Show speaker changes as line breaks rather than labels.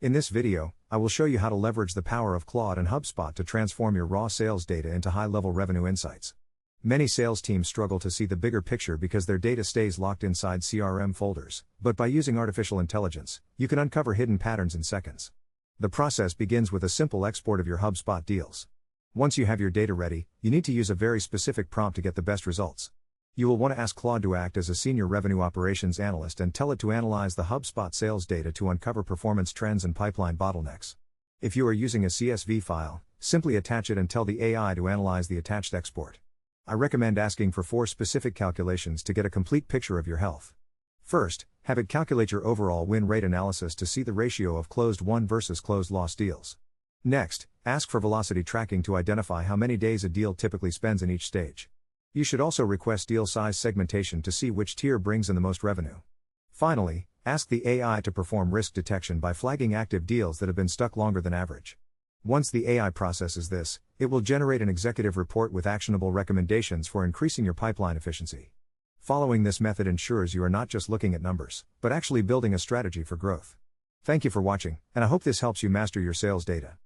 In this video, I will show you how to leverage the power of Claude and HubSpot to transform your raw sales data into high-level revenue insights. Many sales teams struggle to see the bigger picture because their data stays locked inside CRM folders, but by using artificial intelligence, you can uncover hidden patterns in seconds. The process begins with a simple export of your HubSpot deals. Once you have your data ready, you need to use a very specific prompt to get the best results. You will want to ask Claude to act as a senior revenue operations analyst and tell it to analyze the HubSpot sales data to uncover performance trends and pipeline bottlenecks. If you are using a CSV file, simply attach it and tell the AI to analyze the attached export. I recommend asking for 4 specific calculations to get a complete picture of your health. First, have it calculate your overall win rate analysis to see the ratio of closed won versus closed lost deals. Next, ask for velocity tracking to identify how many days a deal typically spends in each stage. You should also request deal size segmentation to see which tier brings in the most revenue. Finally, ask the AI to perform risk detection by flagging active deals that have been stuck longer than average. Once the AI processes this, it will generate an executive report with actionable recommendations for increasing your pipeline efficiency. Following this method ensures you are not just looking at numbers, but actually building a strategy for growth. Thank you for watching, and I hope this helps you master your sales data.